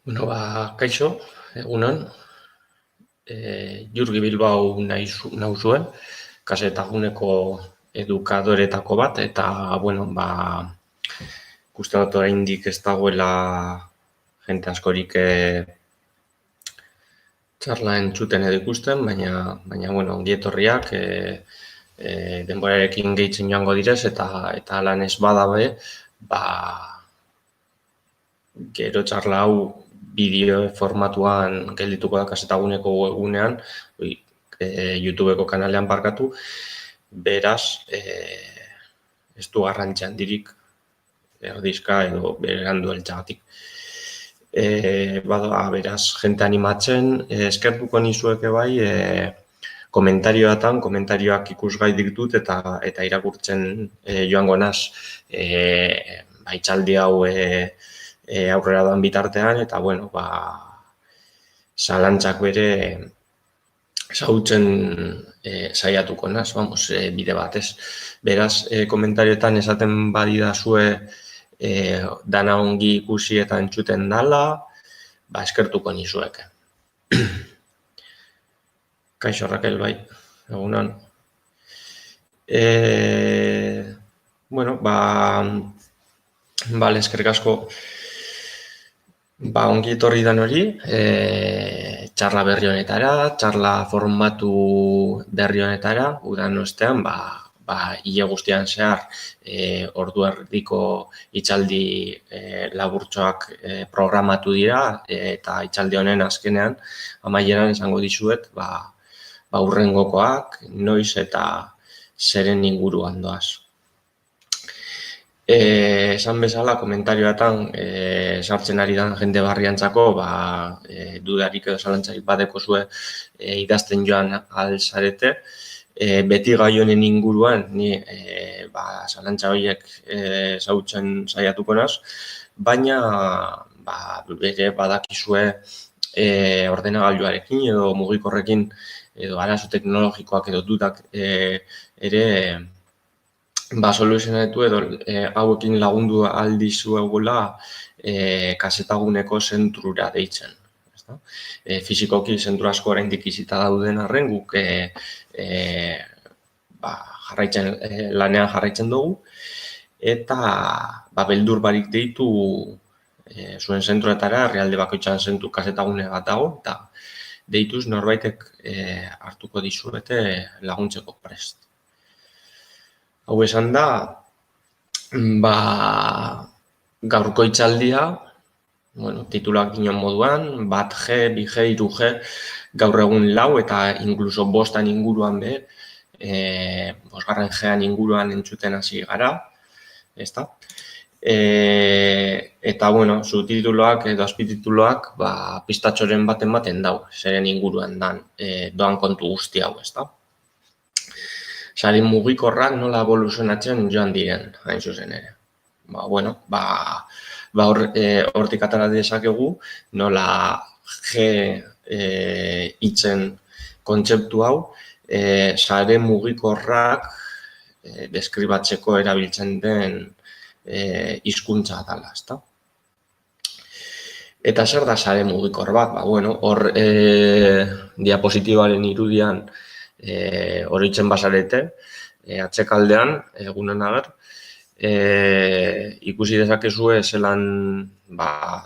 Kaixo, egunon, Jurgi Bilbao nauzue, kasetaguneko edukadoretako bat, eta, ikusten dut oraindik ez dagoela jente askorik txarla entzuten edo ikusten, baina ongi etorriak, denborarekin gehitzen joango direz, eta lan ez badabe, gero txarla hau bideo formatuan geldituko da kasetaguneko webgunean, YouTubeko kanalean barkatu, beraz, ez du garrantzi handirik erdizka edo berandu eltsagatik. Beraz, jente animatzen, eskertuko nizueke bai, komentarioak ikusgai ditut eta irakurtzen joango naz, itxaldi hau aurrera doan bitartean, eta, zalantzak bere ezagutzen saiatuko naz, bide batez. Beraz, komentarioetan esaten badidazue dana ongi ikusi eta entzuten dala, eskertuko nizueke. Kaixo, Raquel, bai, egunon. Eskerrik asko. Ongi etorri dan hori, txarla berri honetara, txarla formatu berri honetara, udan ostean, hile guztian zehar, ordu erdiko itxaldi laburtxoak programatu dira, eta itxaldi honen azkenean, amaieran esango dizuet, hurrengokoak, noiz eta zeren inguruan doaz. Esan bezala, komentarioetan sartzen ari dan jende barriantzako, dudarik edo zalantzarik badeko zue idazten joan alzarete. Beti gai honen inguruan, ni zalantza horiek zautzen saiatuko naz, baina bere badakizue ordenagailuarekin edo mugikorrekin edo arazo teknologikoak edo dudak ere soluzionatu edo hauekin lagundu aldizuegula kasetaguneko zentrura deitzen. Fizikoki zentru asko oraindik izita dauden arren guk lanean jarraitzen dugu eta beldur barik deitu zuen zentroetara, herrialde bakoitzean zentru kasetagune bat dago eta deituz norbaitek hartuko dizuete laguntzeko prest. Hau esan da, gaurko itxaldia, tituluak dinon moduan, 1G, 2G, 3G, gaur egun 4 eta inkluso 5 inguruan be, 5. G-an inguruan entzuten hasi gara, ezta? Eta, subtituluak edo azpitituluak, pistatxoren baten dau, zeren inguruan doan kontu guzti hau, ezta? Sare mugikorrak nola evoluzionatzen joan diren, hain zuzen ere. Hortik atera dezakegu, nola G hitzen kontzeptu hau, sare mugikorrak deskribatzeko erabiltzen den hizkuntza dela, ezta? Eta zer da sare mugikor bat? Hor diapositibaren irudian oroitzen bazarete, atzekaldean, egunen ager, ikusi dezakezue zelan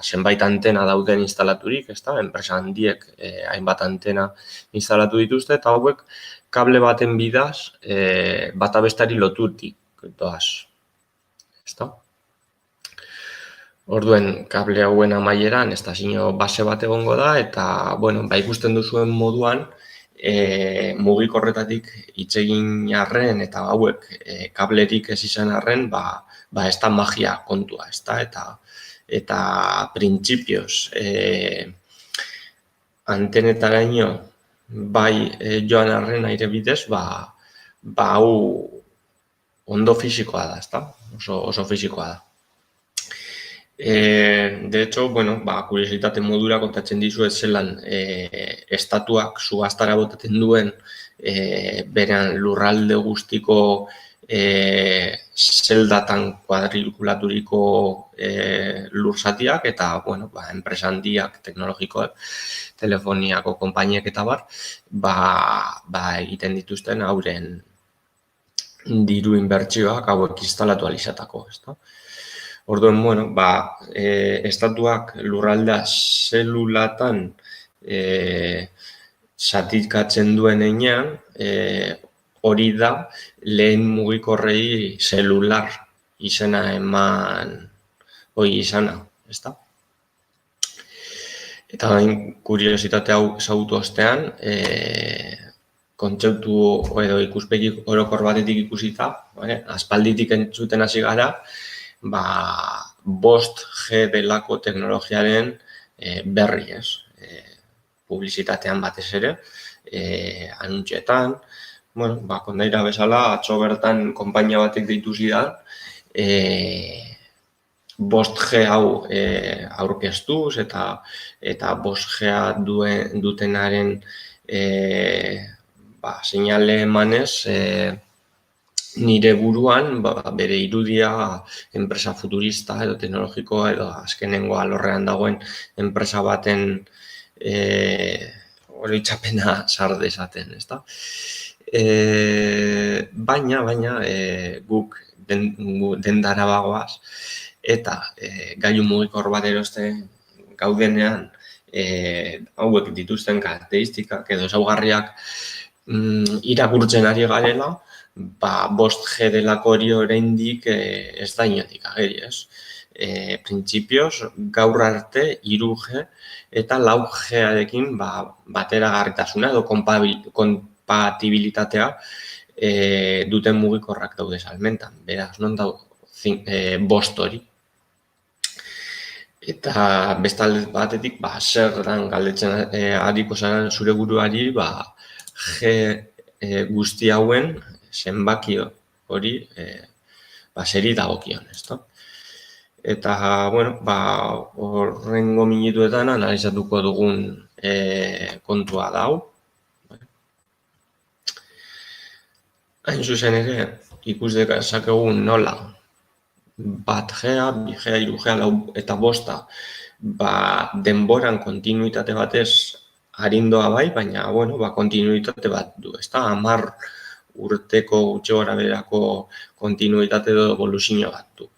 zenbait antena dauden instalaturik, enpresa handiek hainbat antena instalatu dituzte, eta hauek kable baten bidaz bata bestari lotutik doaz. Orduen, kable hauen amaieran, estazio base bat egongo da, eta ikusten duzuen moduan, mugikorretatik hitz egin arren eta hauek kablerik ez izan arren, ez da magia kontua, eta printzipioz antenetaraino joan arren aire bidez, hau ondo fisikoa da, oso fisikoa da. De hecho, kuriositate modura kontatzen dizuet zelan estatuak subastara botatzen duen berean lurralde guztiko zeldatan kuadrikulaturiko lurzatiak eta, enpresa handiak, teknologikoak, telefoniako konpainiak eta bar, egiten dituzten hauren diru inbertsioak hauek instalatu alizatako, ezta? Orduan, estatuak lurraldea zelulatan zatikatzen duen heinean, hori da lehen mugikorrei zelular izena eman hori izana, ezta? Eta kuriositate hau ezagutu ostean, kontzeptu edo ikuspegi orokor batetik ikusita, aspalditik entzuten hasi gara, 5G delako teknologiaren berri, ez? Publizitatean batez ere, anuntxetan, kondaira bezala, atzo bertan konpainia batek deitu zidan, 5G hau aurkeztuz eta 5G dutenaren seinale emanez, nire buruan bere irudia enpresa futurista edo teknologikoa edo azkenengo alorrean dagoen enpresa baten oroitzapena sar dezaten, ezta? Baina guk dendara bagoaz eta gailu mugikor bat erosten gaudenean hauek dituzten karakteristikak edo ezaugarriak irakurtzen ari garela, 5G delako hori oraindik ez da inotik ageri, ez? Printzipioz, gaur arte 3G eta 4G-arekin bateragarritasuna edo konpatibilitatea duten mugikorrak daude salmentan. Beraz, non dago 5 hori. Eta bestalde batetik, zer dan galdetzen ariko zaren zure buruari, G guzti hauen zenbaki hori zeri dagokion, ezta? Eta, horrengo minutuetan analizatuko dugun kontua da hau. Hain zuzen ere, ikus dezakegun nola 1G, 2G, 3G, 4G eta 5G denboran kontinuitate batez arindoa baina, kontinuitate bat du, ezta? 10 urteko gutxi gora berako kontinuitate edo evoluzio bat du.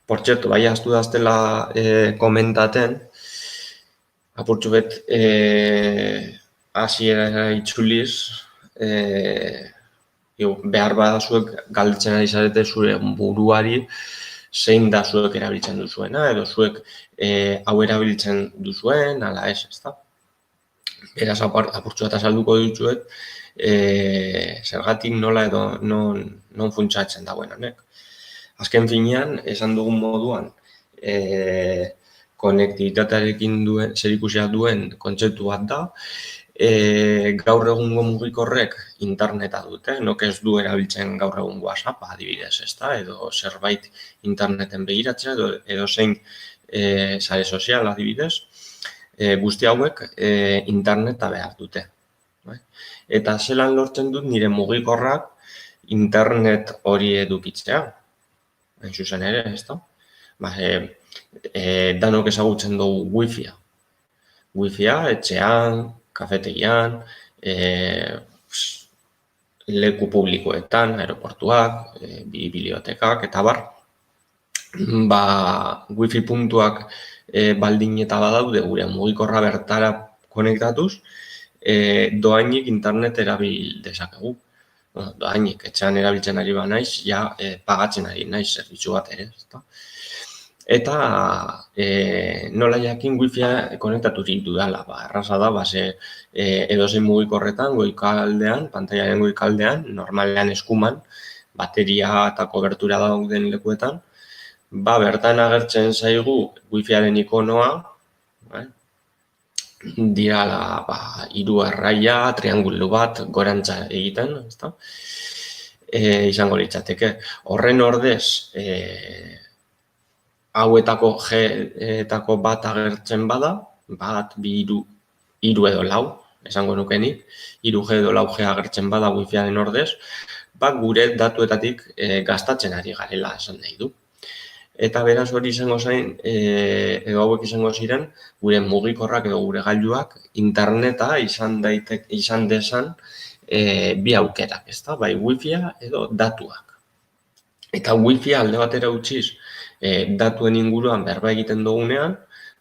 Por txerto, astu daztela komentaten, apurtxu bet hasiera itzuliz, behar bada zuek galdetzen ari zarete zure buruari zein da zuek erabiltzen duzuena, edo zuek hau erabiltzen duzuen, ala ez, ezta? Beraz, apurtxu bat azalduko dutzuet, zergatik nola edo non funtsatzen dagoen honek. Azken finean, esan dugun moduan, konektibitatearekin zerikusia duen kontzeptu bat da, gaur egungo mugikorrek interneta dute, nok ez du erabiltzen gaur egun WhatsApp, adibidez, ezta? Edo zerbait interneten begiratzea, edo zein sare sozial, adibidez, guzti hauek interneta behar dute. Eta zelan lortzen dut nire mugikorrak internet hori edukitzea. Hain zuzen ere, ezta? Danok ezagutzen dugu Wi-Fi-a. Wi-Fi-a etxean, kafetegian, leku publikoetan, aeroportuak, bibliotekak eta bar. Wi-Fi puntuak baldin eta badaude gure mugikorra bertara konektatuz, doainik internet erabil dezakegu. Doainik, etxean erabiltzen ari naiz, pagatzen ari naiz zerbitzu bat ere, ezta? Eta nola jakin Wi-Fi konektaturik dudala, erraza da, edozein mugikorretan, goikaldean, pantailaren goikaldean, normalean eskuman, bateria eta kobertura dauden lekuetan, bertan agertzen zaigu Wi-Fiaren ikonoa, dirala 3 arraia, triangulu bat, gorantza egiten, ezta? Izango litzateke. Horren ordez, hauetako G-etako bat agertzen bada, 1, 2, 3 edo 4, esango nukenik, 3G edo 4G agertzen bada Wi-Fiaren ordez, gure datuetatik gastatzen ari garela esan nahi du. Eta beraz hori izango zain, edo hauek izango ziren, gure mugikorrak edo gure gailuak interneta izan desan bi aukerak, ezta? Bai wifia edo datuak. Eta wifia alde batera utziz datuen inguruan berba egiten dugunean,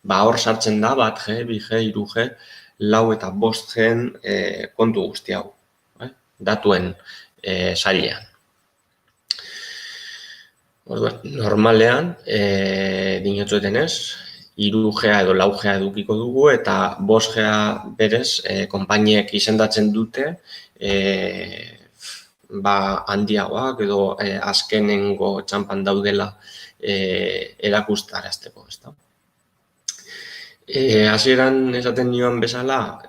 hor sartzen da 1G, 2G, 3G, 4 eta 5G kontu guzti hau, datuen sailean. Normalean, dinotzueten ez, 3G edo 4G edukiko dugu eta 5G berez konpainiek izendatzen dute handiagoak edo azkenengo txanpan daudela erakustarazteko, ezta? Hasieran esaten nioan bezala,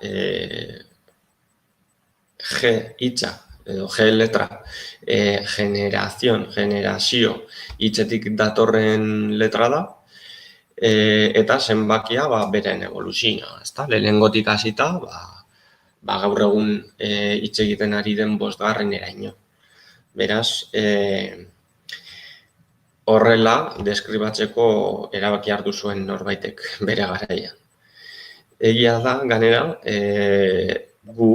G hitza edo G letra, generazio hitzetik datorren letra da, eta zenbakia beren evoluzioa, ezta? Lehenengotik hasita, gaur egun hitz egiten ari den 5eraino. Beraz, horrela deskribatzeko erabaki hartu zuen norbaitek bere garaian. Egia da, ganera, gu,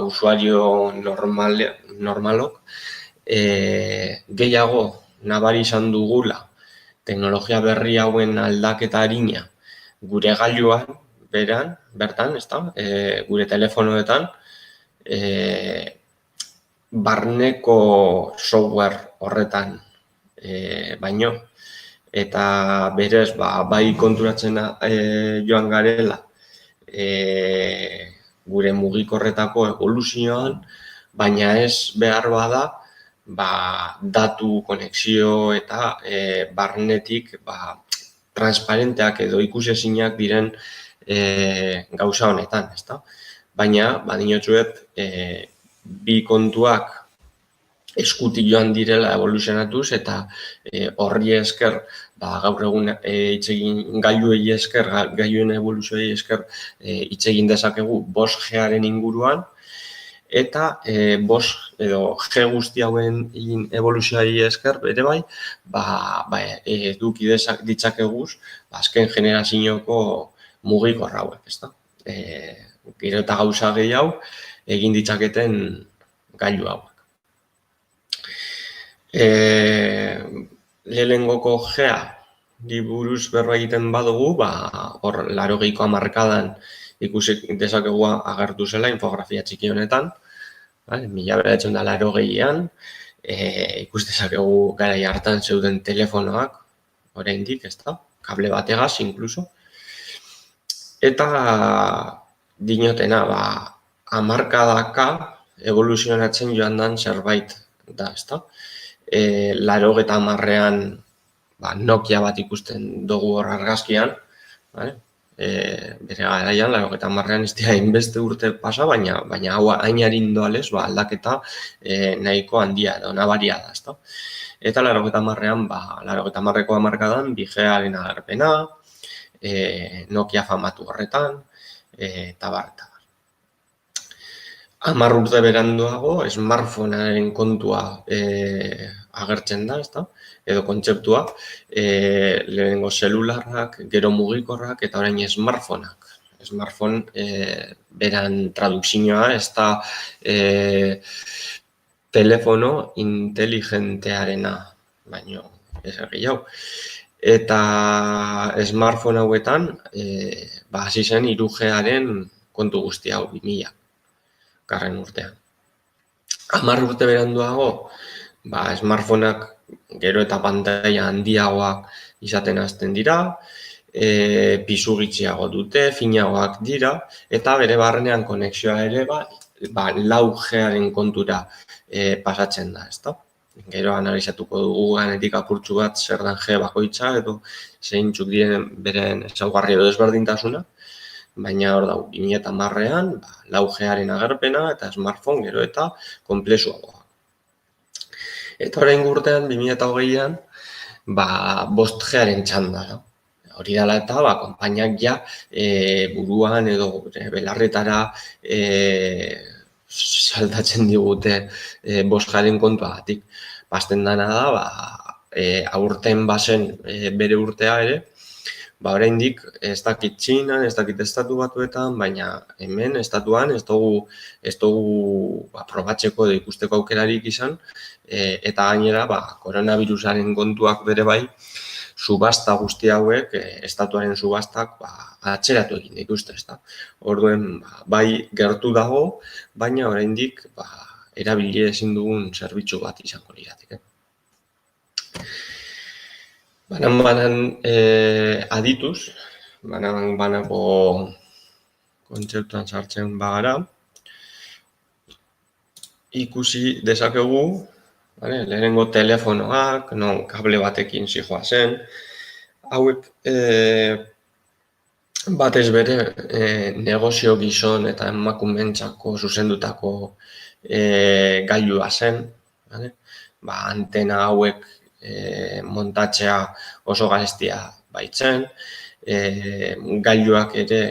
usuario normalok, gehiago nabari izan dugula teknologia berri hauen aldaketa arina gure gailuan bertan, ezta? Gure telefonoetan, barneko software horretan baino, eta berez, bai konturatzen joan garela gure mugikorretako evoluzioan, baina ez behar bada datu konexio eta barnetik transparenteak edo ikusezinak diren gauza honetan, ezta? Baina, dinotzuet, bi kontuak eskutik joan direla evoluzionatuz eta horri esker, gaur egun gailuei esker, gailuen evoluzioei esker hitz egin dezakegu 5Garen inguruan, eta 5 edo G guzti hauen evoluzioari esker bere eduki ditzakeguz azken generazioko mugikor hauek, ezta? Gero eta gauza gehiago egin ditzaketen gailu hauek. Lehenengoko G-a buruz berba egiten badugu, hor 80ko hamarkadan ikusi dezakegu agertu zela infografia txiki honetan, 1980an, ikus dezakegu garai hartan zeuden telefonoak, oraindik, ezta? Kable bategaz, inkluso. Eta dinotena, hamarkadaka evoluzionatzen joan dan zerbait da, ezta? 80an Nokia bat ikusten dugu hor argazkian, bere garaian, 80an ez dira hainbeste urte pasa, baina hau hain arindoalez aldaketa nahiko handia edo nabaria da, ezta? Eta 80an, 80ko hamarkadan 2Garen agerpena, Nokia famatu horretan, eta bar. 10 urte beranduago, smartphonearen kontua agertzen da, ezta? Edo kontzeptua, lehenengo zelularrak, gero mugikorrak eta orain smartphoneak. Smartphone beran tradukzioa, ez da telefono inteligentearena, baino ez gehiago. Eta smartphone hauetan, hasi zen 3Garen kontu guzti hau 2000 garren urtean. 10 urte beranduago, smartphoneak gero eta pantaila handiagoak izaten hasten dira, pisu gutxiago dute, finagoak dira, eta bere barrenean konexioa ere 4Garen kontura pasatzen da, ezta? Gero analizatuko dugu ganetik apurtxu bat zer den G bakoitza edo zeintzuk diren beren ezaugarri edo desberdintasuna, baina hor dago, 2010an 4Garen agerpena eta smartphone gero eta konplexuagoa. Eta orain urtean, 2020an, 5Garen txanda da. Hori dela eta, konpainiak ja buruan edo belarretara saldatzen digute boskaren kontuagatik. Bazten dana da, aurten bazen bere urtea ere, oraindik ez dakit Txinan, ez dakit estatu batuetan, baina hemen estatuan ez dugu probatzeko edo ikusteko aukerarik izan, eta gainera koronavirusaren kontuak bere bai, subasta guzti hauek, estatuaren subastak atzeratu egin dituzte, ezta. Orduen bai gertu dago, baina oraindik erabili ezin dugun zerbitzu bat izango lirateke. Banan adituz, banako kontzeptuan sartzen bagara, ikusi dezakegu, lehenengo telefonoak, non kable batekin zihoazen, hauek batez bere negozio gizon eta emakumeentzako zuzendutako gailua zen, antena hauek montatzea oso garestia baitzen, gailuak ere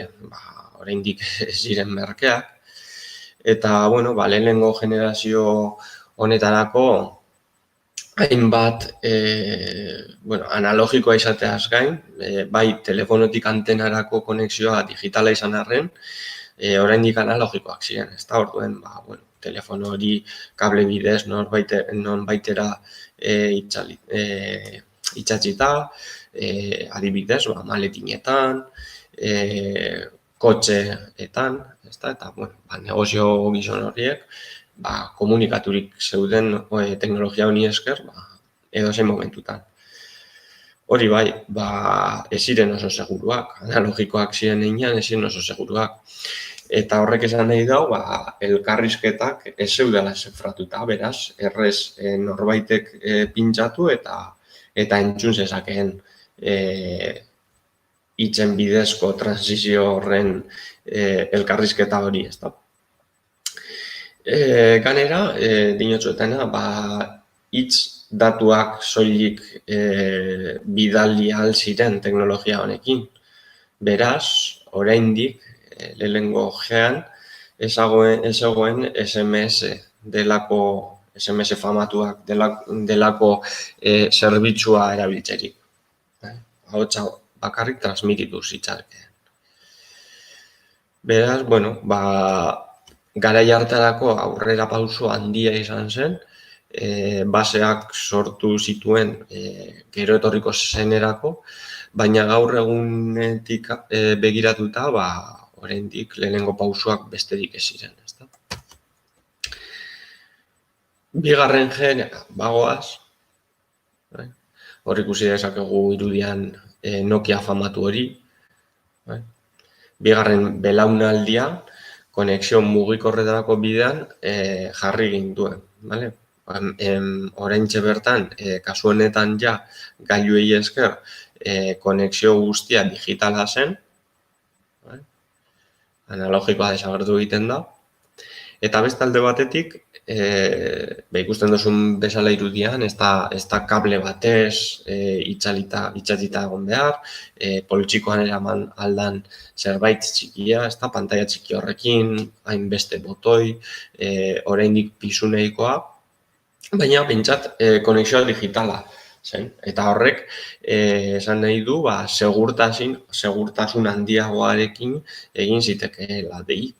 oraindik ez ziren merkeak, eta lehenengo generazio honetarako hainbat analogikoa izateaz gain, bai telefonotik antenarako konexioa digitala izan arren, oraindik analogikoak ziren, ez da orduen, telefono hori kable bidez nonbaitera itxatzita, adibidez, maletinetan, kotxeetan, eta negozio gizon horiek, komunikaturik zeuden teknologia honi esker, edozein momentutan. Hori bai, ez ziren oso seguruak, analogikoak ziren heinean ez ziren oso seguruak. Eta horrek esan nahi dau, elkarrizketak ez zeudela zifratuta, beraz, errez norbaitek pintxatu eta entzun zezakeen hitzen bidezko transizio horren elkarrizketa hori, ez da. Gainera, dinotxuetena, hitz datuak soilik bidali ahal ziren teknologia honekin. Beraz, oraindik lehenengo gean ez zegoen SMS delako, SMS famatuak delako zerbitzua erabiltzerik. Ahotsa bakarrik transmititu zitzakeen. Beraz, garai hartarako aurrera pauso handia izan zen, baseak sortu zituen gero etorriko zenerako, baina gaur egunetik begiratuta, oraindik lehenengo pausoak besterik ez ziren, ezta. Bigarren genera bagoaz, hor ikusi dezakegu irudian Nokia famatu hori, bigarren belaunaldia konexio mugikorretarako bidean jarri gintuen, bale? Oraintxe bertan, kasu honetan gailuei esker konexio guztia digitala zen, analogikoa desagertu egiten da, eta beste alde batetik, ikusten duzun bezala irudian, ez da kable batez itxatita egon behar, poltsikoan eraman aldan zerbait txikia, ez da pantaila txiki horrekin, hainbeste botoi, oraindik pisuneikoa, baina pentsat konexioa digitala zen. Eta horrek esan nahi du segurtasun handiagoarekin egin zitekeela dei.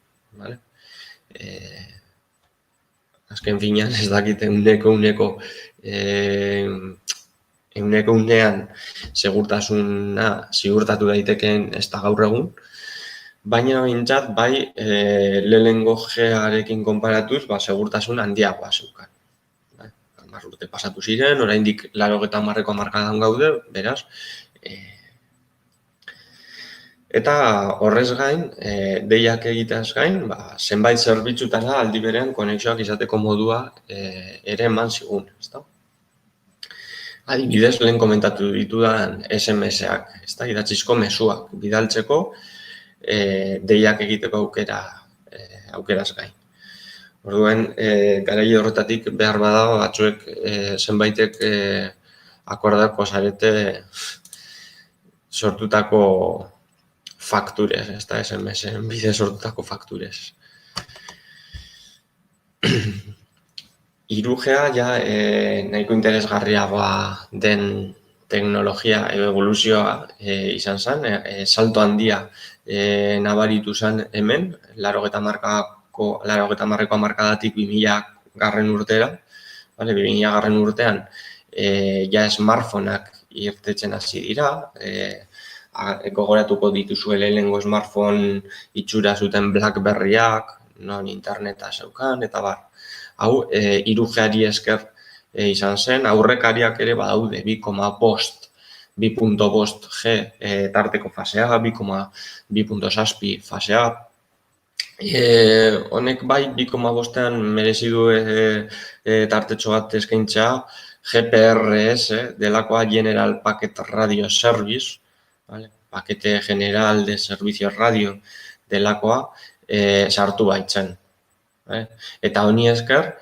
Azken finean ez dakit egunean segurtasuna ziurtatu daitekeen ez da gaur egun, baina pentsat lehenengo gearekin konparatuz segurtasun handiagoa zeukan. 10 urte pasatu ziren, oraindik 80ko hamarkadan gaude, beraz. Eta horrez gain, deiak egiteaz gain, zenbait zerbitzutara aldi berean konexioak izateko modua ere eman zigun, ezta? Adibidez, lehen komentatu ditudan SMS-ak, ezta? Idatzizko mezuak bidaltzeko deiak egiteko aukeraz gain. Orduen, garai horretatik behar badago batzuek zenbaitek akordako zarete sortutako fakturez, ez da SMS-en bide sortutako fakturez. 5G ja nahiko interesgarriagoa den teknologia evoluzioa izan zen, salto handia nabaritu zen hemen, 80ko hamarkadatik 2000 urtera, 2000 urtean ja smartphoneak irtetzen hasi dira, gogoratuko dituzue lehenengo smartphone itxura zuten BlackBerryak, non interneta zeukan, eta bar. Hau, 5Gari esker izan zen, aurrekariak ere badaude, 2.5 G tarteko fasea, 2.7 fasea. Honek bai, 2.5ean merezi du tartetxo bat eskaintzea, GPRS, delakoa General Packet Radio Service, pakete general de servicio radio delakoa sartu baitzen. Eta honi esker,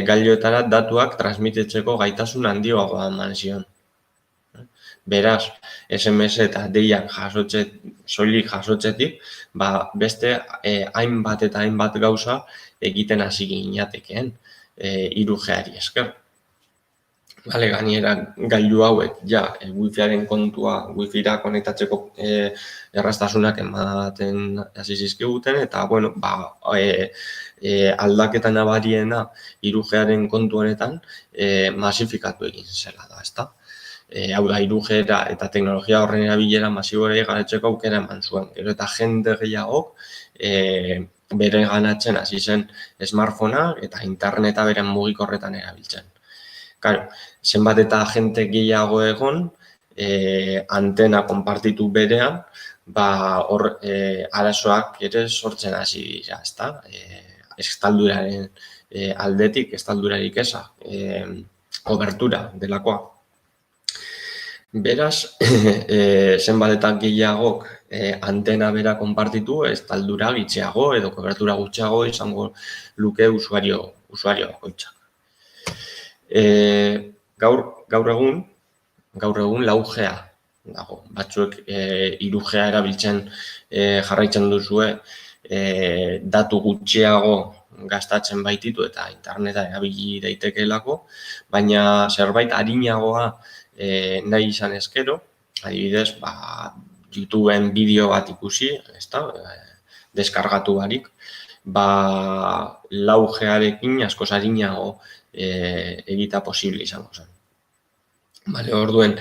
gailuetara datuak transmititzeko gaitasun handiagoa eman zion. Beraz, SMS eta deiak soilik jasotzetik, beste hainbat eta hainbat gauza egiten hasi ginatekeen 5Gari esker. Gainera, gailu hauek, Wi-Fiaren kontua, Wi-Fira konektatzeko erraztasunak ematen hasi zizkiguten, eta, aldaketa nabariena 5Garen kontu honetan masifikatu egin zela da, ezta? Hau da, 5G eta teknologia horren erabilera masibore garatzeko aukera eman zuen. Gero eta jende gehiagok bere ganatzen hasi zen smartphonea eta interneta beren mugikorretan erabiltzen. Claro, zenbat eta jente gehiago egon, antena konpartitu berean, hor arazoak ere sortzen hasi dira, ezta? Estalduraren aldetik, estaldurarik eza, kobertura delakoa. Beraz, zenbat eta gehiagok antena bera konpartitu, estaldura gitxeago edo kobertura gutxeago izango luke usuario bakoitzak. Gaur egun 4Gea dago. Batzuek 3Gea erabiltzen jarraitzen duzue datu gutxiago gastatzen baititu eta interneta erabili daitekeelako, baina zerbait arinagoa nahi izan ezkero, adibidez, YouTubeen bideo bat ikusi, deskargatu barik, 4Garekin askoz arinago egita posible izango zen. Orduen,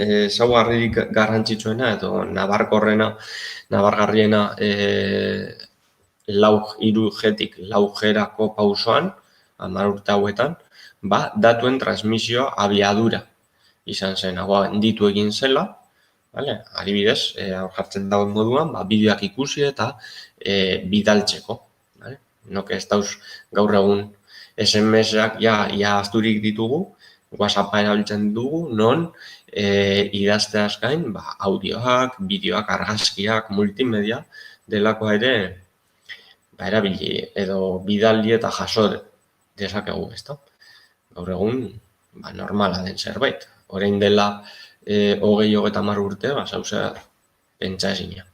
ezaugarririk garrantzitsuena edo nabargarriena 3Gtik 4Gerako pausoan, 10 urte hauetan, datuen transmisioa abiadura izan zen, handitu egin zela, adibidez, jartzen dagoen moduan, bideoak ikusi eta bidaltzeko. Nok ez dauz gaur egun SMS-ak ahazturik ditugu, WhatsAppa erabiltzen dugu, non idazteaz gain, audioak, bideoak, argazkiak, multimedia delakoa ere erabili edo bidaldi eta jaso dezakegu, ezta? Gaur egun, normala den zerbait. Orain dela 20-30 urte, zauzea pentsa ezina.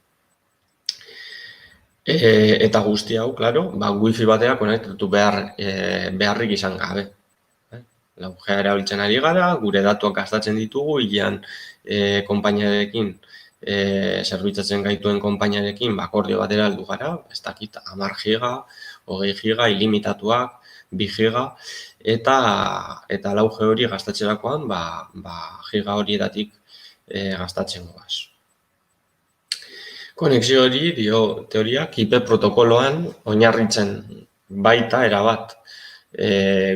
Eta guzti hau, klaro, Wi-Fi batera konektatu beharrik izan gabe. 4G erabiltzen ari gara, gure datuak gastatzen ditugu, hilean konpainiarekin, zerbitzatzen gaituen konpainiarekin, akordio batera heldu gara, ez dakit, 10 giga, 20 giga, ilimitatuak, 2 giga, eta 4G hori gastatzerakoan, giga horietatik gastatzen goaz. Konexio hori, teoriak, IP protokoloan oinarritzen baita erabat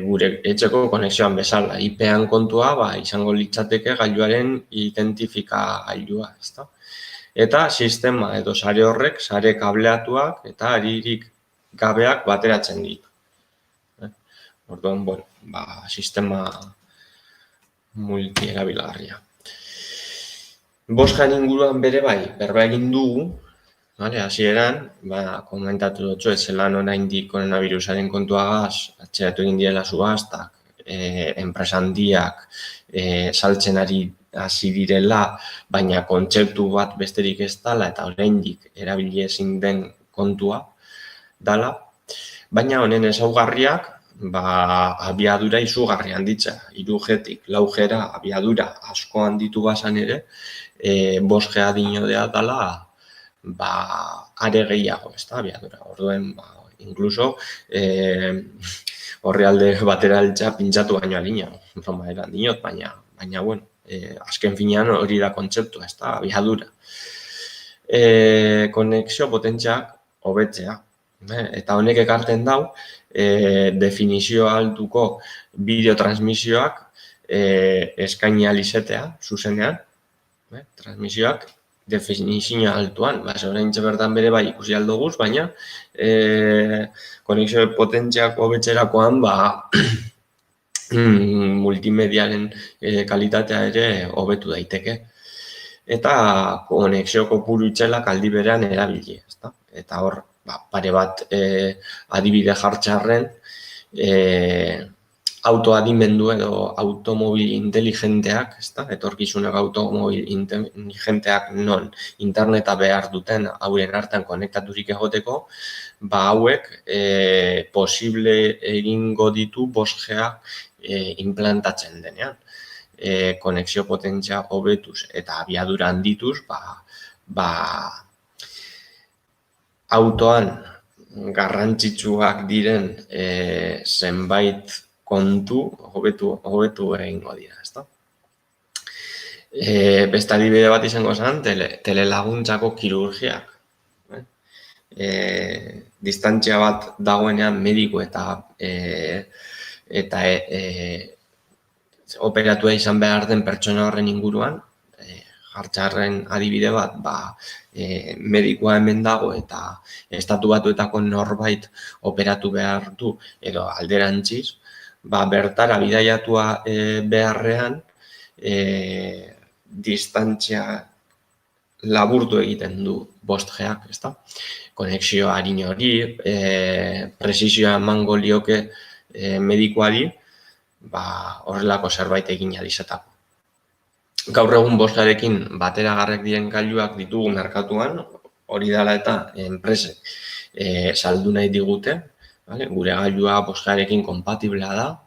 gure etxeko konexioan bezala. IP-an kontua izango litzateke gailuaren identifikagailua, ezta? Eta sistema edo sare horrek, sare kableatuak eta haririk gabeak bateratzen ditu. Orduan, sistema multierabilgarria. 5G inguruan bere berba egin dugu, hasieran, komentatu dutxo, ez zelan oraindik koronavirusaren kontuagaz, atxeratu egin direla subastak, enpresa handiak saltzen hasi direla, baina kontzeptu bat besterik ez dela, eta oraindik erabili ezin den kontua dela, Baina honen ezaugarriak, abiadura izugarri handitzea. 3Gtik 4Gera abiadura asko handitu bazan ere, 5G adinodea dela, are gehiago, ez da, abiadura. Orduen, incluso, orrialde batera altza pintzatu baino alina, broma eran dinot, baina bueno, azken finean hori da kontzeptua, ez da, abiadura. Konexio potentziak hobetzea, eta honek ekarten dau, definizio altuko bideotransmisioak eskaini ahal izatea, zuzenean, transmisioak definizio altuan, oraintxe bertan bere bai ikusi aldoguz, baina konexio potentziak hobetzerakoan multimediaren kalitatea ere hobetu daiteke. Eta konexio kopuru itzelak aldi berean erabili, ezta? Eta hor, pare bat adibide jartzearren, autoadimendu edo automobil inteligenteak, ezta? Etorkizunak automobil inteligenteak non interneta behar duten hauen artean konektaturik egoteko, hauek posible egingo ditu 5G implantatzen denean. Konexio potentzia hobetuz eta abiadura handituz, autoan garrantzitsuak diren zenbait kontu hobetu egingo dira, ezta? Beste adibide bat izango zen, telelaguntzako kirurgiak. Distantzia bat dagoenean mediku eta operatua izan behar den pertsona horren inguruan, jartzearren adibide bat, medikua hemen dago eta estatu batuetako norbait operatu behar du edo alderantziz, bertara bidaiatua beharrean distantzia laburtu egiten du 5Gak, ezta? Konexio arin hori, presizioa emango lioke medikuari, horrelako zerbait egin ahal izateko. Gaur egun 5Garekin bateragarriak diren gailuak ditugu merkatuan, hori dela eta enpresek saldu nahi digute, gure gailua 5Garekin konpatiblea da,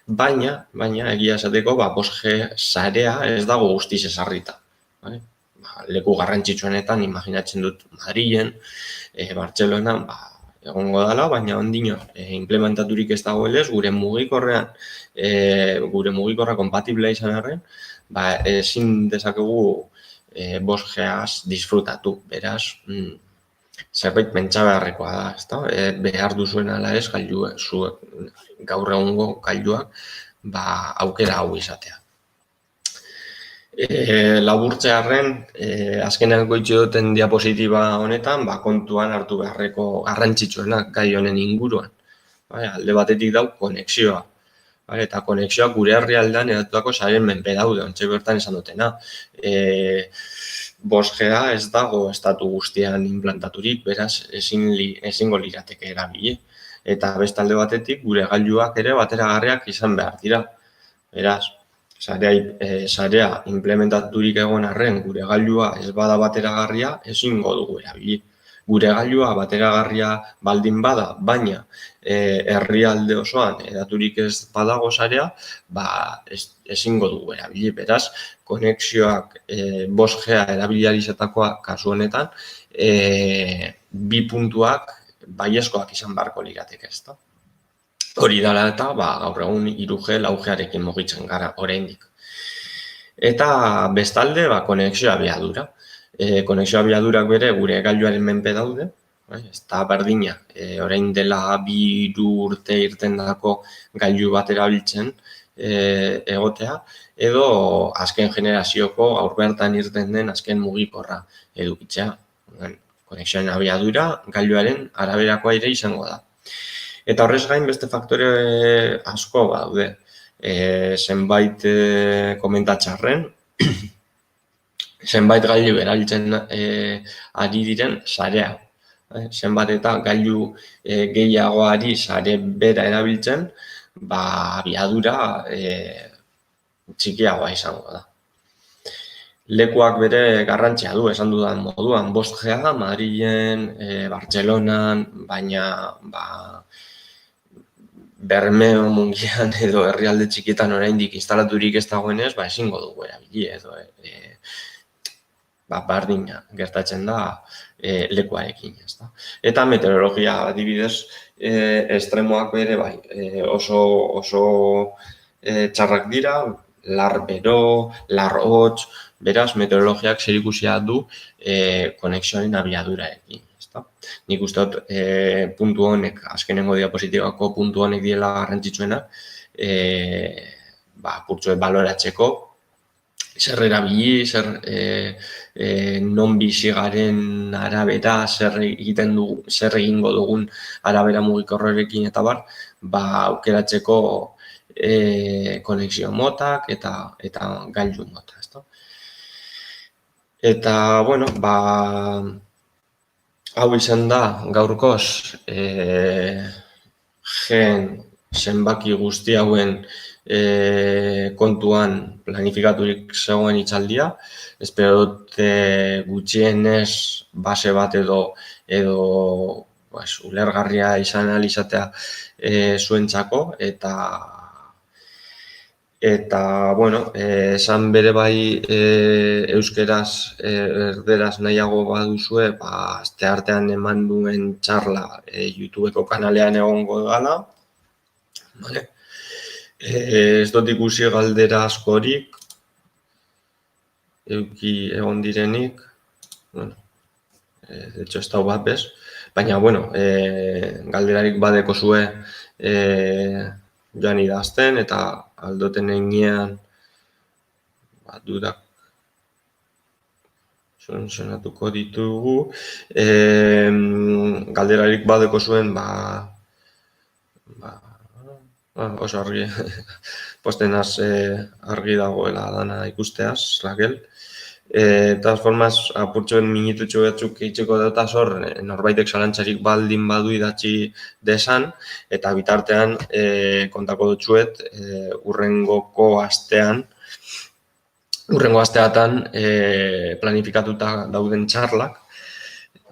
baina egia esateko 5G sarea ez dago guztiz ezarrita. Leku garrantzitsuenetan, imaginatzen dut Madrilen, Bartzelonan, egongo dela, baina ondino implementaturik ez dagoelez, gure mugikorra konpatiblea izan arren, ezin dezakegu 5Gaz disfrutatu, beraz, zerbait pentsa beharrekoa da, ezta? Behar duzuen ala ez, gaur egungo gailuak, aukera hau izatea. Laburtzearren, azkenean goitxe duten diapositiba honetan, kontuan hartu beharreko garrantzitsuenak gai honen inguruan. Alde batetik dau konexioa. Eta konexioak gure herrialdean edatutako saren menpe daude, ontsa bertan esan dutena. 5Ga ez dago estatu guztian implantaturik, beraz ezingo lirateke erabili. Eta beste alde batetik gure gailuak ere bateragarriak izan behar dira. Beraz, sarea implementaturik egon arren gure gailua ez bada bateragarria, ezingo dugu erabili. Gure gailua bateragarria baldin bada, baina herrialde osoan edaturik ez badago sarea, ezingo dugu erabili. Beraz, konexioak 5Ga erabilializatakoa kasu honetan, 2 puntuak baiezkoak izan beharko lirateke, ezta? Hori dela eta gaur egun 3G, 4Garekin mugitzen gara oraindik. Eta bestalde, konexio abiadura. Konexio abiadurak bere gure gailuaren menpe daude, ez da berdina, orain dela 2 urte irtendako gailu bat erabiltzen egotea, edo azken generazioko gaur bertan irten den azken mugikorra edukitzea. Konexioen abiadura gailuaren araberakoa ere izango da. Eta horrez gain beste faktore asko daude. Zenbait komentatxarren, zenbait gailu erabiltzen ari diren sarea. Zenbat eta gailu gehiagoari sare bera erabiltzen, abiadura txikiagoa izango da. lekuak bere garrantzia du, esan dudan moduan, 5G Madrilen, Bartzelonan, baina Bermeo mungian edo herrialde txikitan oraindik instalaturik ez dagoenez, ezingo dugu erabili edo bardina gertatzen da lekuarekin, ezta. Eta meteorologia adibidez, estremoak bere oso txarrak dira, lar bero, lar hotz, beraz meteorologiak zerikusia du konexioaren abiadurarekin, ezta. Nik uste dut puntu honek, azkenengo diapositibako puntu honek diela garrantzitsuena, apurtxoet baloratzeko, zer erabili, non bizi garen arabera, zer egingo dugun arabera mugikorrarekin eta bar, aukeratzeko konexio motak eta gailu mota, ezta. Eta, bueno, hau izan da gaurkoz zenbaki guzti hauen kontuan planifikaturik zegoen hitzaldia. Espero dut gutxienez base bat edo ulergarria izan ahal izatea zuentzako eta bueno, esan bere bai euskeraz, erderaz nahiago baduzue, asteartean eman duen txarla YouTubeko kanalean egongo gala. Vale. Ez dut ikusi galdera askorik, egon direnik, bueno, de hecho ez da bat bez, baina, bueno, galderarik badeko zue joan idazten eta aldoten eginean dudak sonatuko ditugu. Galderarik badeko zuen, oso argi, postenaz argi dagoela dana ikusteaz, Raquel. Eta formaz, apurtxoen minitutxo batzuk eitzeko dutaz hor, norbaitek zalantzarik baldin badu idatzi desan, eta bitartean kontako dutxuet urrengo asteatan planifikatuta dauden txarlak.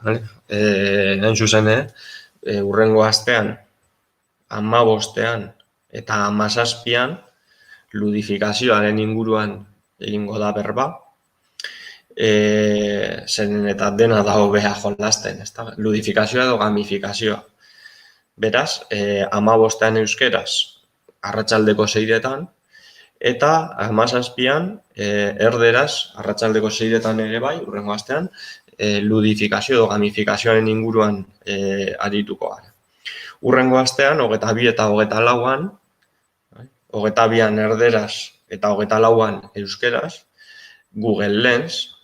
Hain zuzen, urrengo astean, 15ean eta 17ean ludifikazioaren inguruan egingo da berba. Zeren eta dena da hobea jolasten, ludifikazioa edo gamifikazioa. Beraz, 15ean euskeraz, arratsaldeko 6etan, eta 17ean erderaz, arratsaldeko 6etan ere bai, urrengo astean, ludifikazio edo gamifikazioaren inguruan arituko gara. Urrengo astean, 22 eta 24an, 22an erderaz eta 24an euskeraz, Google Lens,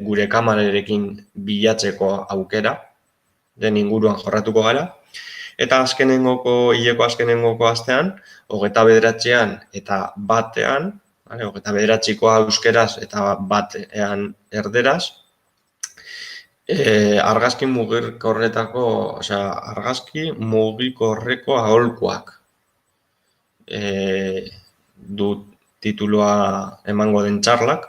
gure kamerarekin bilatzeko aukera, den inguruan jorratuko gara. Eta hileko azkenengoko astean, 29an eta 1ean, 29koa euskeraz eta 1ean erderaz, argazki mugikorreko aholkuak du titulua emango den txarlak.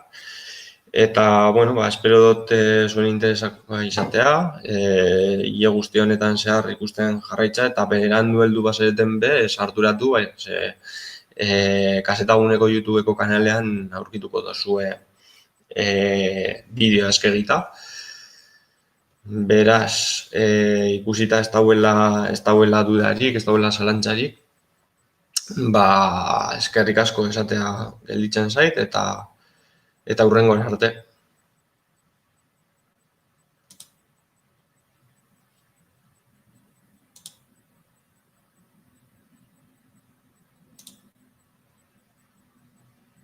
Eta, bueno, espero dut zuen interesak izatea, ile guzti honetan zehar ikusten jarraitza eta berandu heldu bazareten sarturatu, Kasetaguneko YouTubeko kanalean aurkituko dozue bideo eskegita. Beraz, ikusita ez dauela dudarik, ez dauela zalantzarik, eskerrik asko esatea gelditzen zait eta hurrengoan arte.